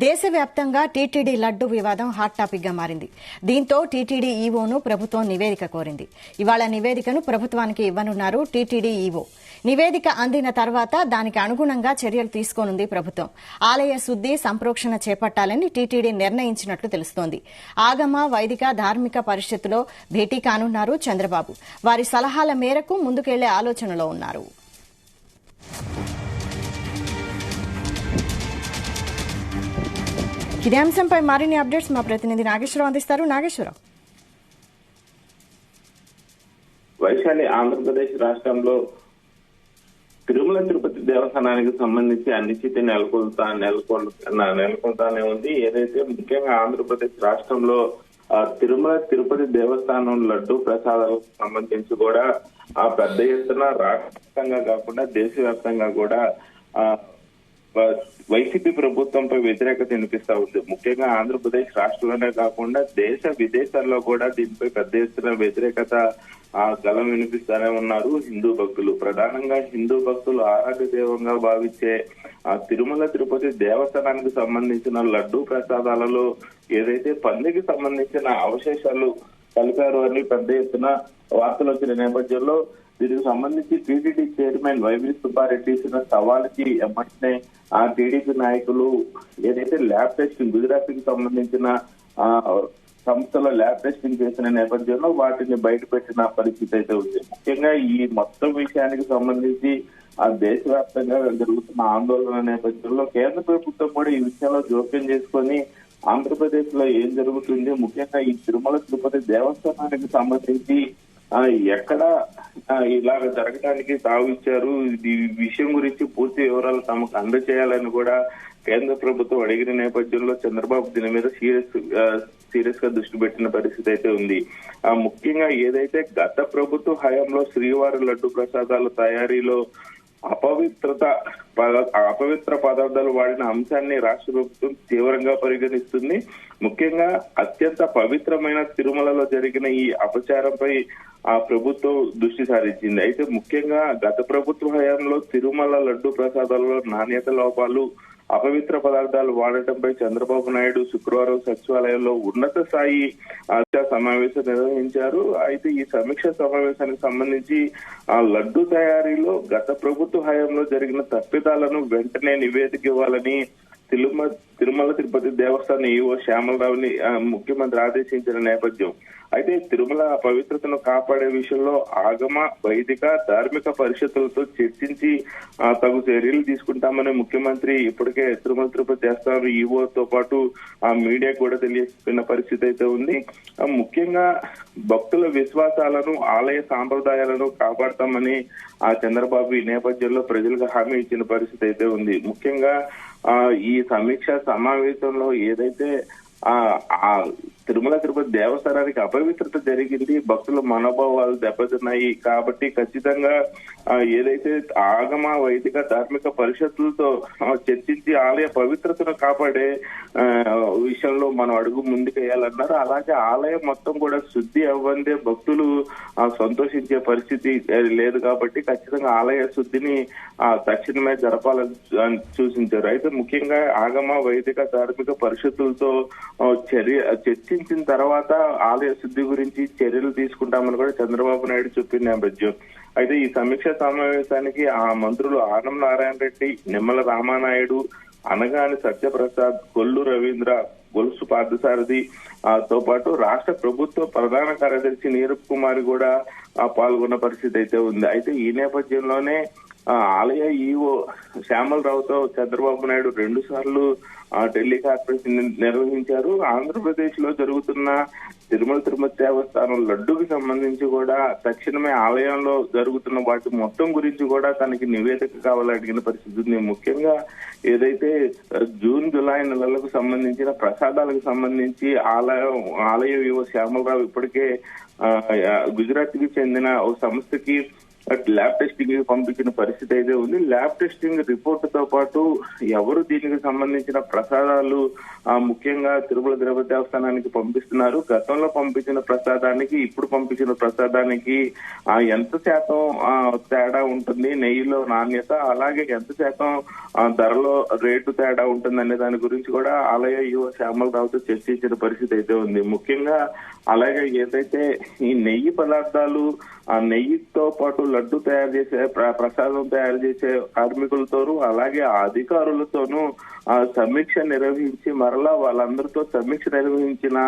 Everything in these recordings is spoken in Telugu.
దేశవ్యాప్తంగా టీటీడీ లడ్డు వివాదం హాట్ టాపిక్ గా మారింది. దీంతో టీటీడీ ఈవోను ప్రభుత్వం నివేదిక కోరింది. ఇవాళ నివేదికను ప్రభుత్వానికి ఇవ్వనున్నారు టీటీడీ ఈవో. నివేదిక అందిన తర్వాత దానికి అనుగుణంగా చర్యలు తీసుకోనుంది ప్రభుత్వం. ఆలయ శుద్ది సంప్రోక్షణ చేపట్టాలని టీటీడీ నిర్ణయించినట్లు తెలుస్తోంది. ఆగమ వైదిక ధార్మిక పరిషత్తులో భేటీ కానున్నారు చంద్రబాబు. వారి సలహాల మేరకు ముందుకెళ్లే ఆలోచనలో ఉన్నారు. ఇదే అంశంపై మరిన్ని అప్డేట్స్ మా ప్రతినిధి నాగేశ్వరరావు అందిస్తారు. నాగేశ్వరరావు, వైశాలి ఆంధ్రప్రదేశ్ రాష్ట్రంలో తిరుమల తిరుపతి దేవస్థానానికి సంబంధించి అనిశ్చితి నెలకొల్తానే ఉంది. ఏదైతే ముఖ్యంగా ఆంధ్రప్రదేశ్ రాష్ట్రంలో తిరుమల తిరుపతి దేవస్థానం లడ్డు ప్రసాదాలకు సంబంధించి కూడా పెద్ద ఎత్తున రాష్ట్రంగా కాకుండా దేశవ్యాప్తంగా కూడా వైసీపీ ప్రభుత్వంపై వ్యతిరేకత వినిపిస్తా ఉంది. ముఖ్యంగా ఆంధ్రప్రదేశ్ రాష్ట్రంలోనే కాకుండా దేశ విదేశాల్లో కూడా దీనిపై పెద్ద ఎత్తున వ్యతిరేకత గలం వినిపిస్తూనే ఉన్నారు హిందూ భక్తులు. ప్రధానంగా హిందూ భక్తులు ఆరాధ్య దైవంగా భావించే తిరుమల తిరుపతి దేవస్థానానికి సంబంధించిన లడ్డు ప్రసాదాలలో ఏదైతే పందికి సంబంధించిన అవశేషాలు కలిపారు అని పెద్ద ఎత్తున వార్తలు వచ్చిన నేపథ్యంలో దీనికి సంబంధించి టీటీడీ చైర్మన్ వైవి సుబ్బారెడ్డి ఇచ్చిన సవాలుకి ఎమ్మటనే ఆ టీడీపీ నాయకులు ఏదైతే ల్యాబ్ టెస్టింగ్ గుజరాత్ కి సంబంధించిన సంస్థలో ల్యాబ్ టెస్టింగ్ చేసిన నేపథ్యంలో వాటిని బయటపెట్టిన పరిస్థితి అయితే ఉంది. ముఖ్యంగా ఈ మొత్తం విషయానికి సంబంధించి దేశవ్యాప్తంగా జరుగుతున్న ఆందోళన నేపథ్యంలో కేంద్ర ప్రభుత్వం కూడా ఈ విషయంలో జోక్యం చేసుకొని ఆంధ్రప్రదేశ్ లో ఏం జరుగుతుంది, ముఖ్యంగా ఈ తిరుమల తిరుపతి దేవస్థానానికి సంబంధించి ఎక్కడ ఇలాగ జరగడానికి తావిచ్చారు, ఈ విషయం గురించి పూర్తి వివరాలు తమకు అందజేయాలని కూడా కేంద్ర ప్రభుత్వం అడిగిన నేపథ్యంలో చంద్రబాబు దీని మీద సీరియస్ గా దృష్టి పెట్టిన పరిస్థితి అయితే ఉంది. ముఖ్యంగా గత ప్రభుత్వ హయాంలో శ్రీవారి లడ్డు ప్రసాదాల తయారీలో అపవిత్ర పదార్థాలు వాడిన అంశాన్ని రాష్ట్ర ప్రభుత్వం తీవ్రంగా పరిగణిస్తుంది. ముఖ్యంగా అత్యంత పవిత్రమైన తిరుమలలో జరిగిన ఈ అపచారంపై ఆ ప్రభుత్వం దృష్టి సారించింది. అయితే ముఖ్యంగా గత ప్రభుత్వ హయాంలో తిరుమల లడ్డు ప్రసాదాలలో నాణ్యత లోపాలు, అపవిత్ర పదార్థాలు వాడటంపై చంద్రబాబు నాయుడు శుక్రవారం సచివాలయంలో ఉన్నత స్థాయి సమావేశం నిర్వహించారు. అయితే ఈ సమీక్ష సమావేశానికి సంబంధించి లడ్డు తయారీలో గత ప్రభుత్వ హయాంలో జరిగిన తప్పిదాలను వెంటనే నివేదిక ఇవ్వాలని తిరుమల తిరుపతి దేవస్థానం ఈవో శ్యామలరావుని ముఖ్యమంత్రి ఆదేశించిన నేపథ్యం. అయితే తిరుమల పవిత్రతను కాపాడే విషయంలో ఆగమ వైదిక ధార్మిక పరిషత్తులతో చర్చించి తగు చర్యలు తీసుకుంటామని ముఖ్యమంత్రి ఇప్పటికే తిరుమల తిరుపతి దేవస్థానం ఈవోతో పాటు మీడియా కూడా తెలియజేస్తున్న పరిస్థితి అయితే ఉంది. ముఖ్యంగా భక్తుల విశ్వాసాలను ఆలయ సాంప్రదాయాలను కాపాడతామని చంద్రబాబు ఈ నేపథ్యంలో ప్రజలకు హామీ ఇచ్చిన పరిస్థితి అయితే ఉంది. ముఖ్యంగా ఈ సమీక్ష సమావేశంలో ఏదైతే తిరుమల తిరుపతి దేవస్థానానికి అపవిత్రత జరిగింది, భక్తుల మనోభావాలు దెబ్బతిన్నాయి కాబట్టి ఖచ్చితంగా ఏదైతే ఆగమ వైదిక ధార్మిక పరిషత్తులతో చర్చించి ఆలయ పవిత్రతను కాపాడే విషయంలో మనం అడుగు ముందుకేయాలన్నారు. అలాగే ఆలయం మొత్తం కూడా శుద్ధి అవ్వందే భక్తులు సంతోషించే పరిస్థితి లేదు కాబట్టి ఖచ్చితంగా ఆలయ శుద్ధిని తక్షణమే జరపాలని సూచించారు. అయితే ముఖ్యంగా ఆగమ వైదిక ధార్మిక పరిషత్తులతో చర్చించిన తర్వాత ఆలయ శుద్ధి గురించి చర్యలు తీసుకుంటామని కూడా చంద్రబాబు నాయుడు చెప్పిన నేపథ్యం. అయితే ఈ సమీక్ష సమావేశానికి ఆ మంత్రులు ఆనం నారాయణ రెడ్డి, నిమ్మల రామానాయుడు, అనగాని సత్యప్రసాద్, కొల్లు రవీంద్ర, గొలుసు పార్థసారథి తో పాటు రాష్ట్ర ప్రభుత్వ ప్రధాన కార్యదర్శి నీరబ్ కుమార్ కూడా పాల్గొన్న పరిస్థితి అయితే ఉంది. అయితే ఈ నేపథ్యంలోనే ఆలయ ఈవో శ్యామలరావుతో చంద్రబాబు నాయుడు 2 సార్లు ఢిల్లీ కాన్ఫరెన్స్ నిర్వహించారు. ఆంధ్రప్రదేశ్ లో జరుగుతున్న తిరుమల తిరుపతి దేవస్థానం లడ్డుకి సంబంధించి కూడా తక్షణమే ఆలయంలో జరుగుతున్న వాటి మొత్తం గురించి కూడా తనకి నివేదిక కావాలని అడిగిన పరిస్థితి ఉంది. ముఖ్యంగా ఏదైతే జూన్ జూలై నెలలకు సంబంధించిన ప్రసాదాలకు సంబంధించి ఆలయ ఈవో శ్యామలరావు ఇప్పటికే గుజరాత్ కి చెందిన ఓ సంస్థకి ల్యాబ్ టెస్టింగ్ కి పంపించిన పరిస్థితి అయితే ఉంది. ల్యాబ్ టెస్టింగ్ రిపోర్ట్ తో పాటు ఎవరు దీనికి సంబంధించిన ప్రసాదాలు ముఖ్యంగా తిరుమల తిరుపతి దేవస్థానానికి పంపిస్తున్నారు, గతంలో పంపించిన ప్రసాదానికి ఇప్పుడు పంపించిన ప్రసాదానికి ఎంత శాతం తేడా ఉంటుంది, నెయ్యిలో నాణ్యత, అలాగే ఎంత శాతం ధరలో రేటు తేడా ఉంటుంది అనే దాని గురించి కూడా ఆలయ ఈవో శ్యామలరావుతో చర్చించిన పరిస్థితి అయితే ఉంది. ముఖ్యంగా అలాగే ఏదైతే ఈ నెయ్యి పదార్థాలు, ఆ నెయ్యితో పాటు లడ్డు తయారు చేసే ప్రసాదం తయారు చేసే కార్మికులతోనూ అలాగే ఆ అధికారులతోనూ సమీక్ష నిర్వహించి మరలా వాళ్ళందరితో సమీక్ష నిర్వహించిన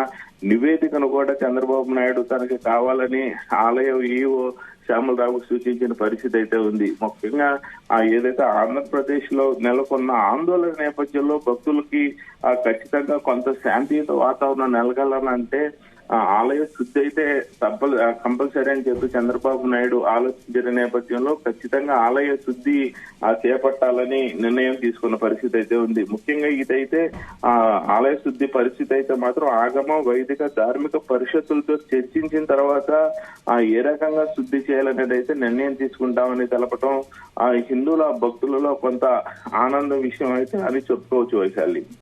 నివేదికను కూడా చంద్రబాబు నాయుడు తనకి కావాలని ఆలయ ఈవో శ్యామలరావుకు సూచించిన పరిస్థితి అయితే ఉంది. ముఖ్యంగా ఏదైతే ఆంధ్రప్రదేశ్ లో నెలకొన్న ఆందోళన నేపథ్యంలో భక్తులకి ఖచ్చితంగా కొంత శాంతియుత వాతావరణం నెలకొల్లాలంటే ఆలయ శుద్ధి అయితే కంపల్సరీ అని చెప్పి చంద్రబాబు నాయుడు ఆలోచించిన నేపథ్యంలో ఖచ్చితంగా ఆలయ శుద్ధి చేపట్టాలని నిర్ణయం తీసుకున్న పరిస్థితి అయితే ఉంది. ముఖ్యంగా ఇదైతే ఆలయ శుద్ధి పరిస్థితి అయితే మాత్రం ఆగమ వైదిక ధార్మిక పరిషత్తులతో చర్చించిన తర్వాత ఏ రకంగా శుద్ధి చేయాలనేది అయితే నిర్ణయం తీసుకుంటామని తెలపటం హిందువుల భక్తులలో కొంత ఆనందం విషయం అయితే అని చెప్పుకోవచ్చు వైశాలి.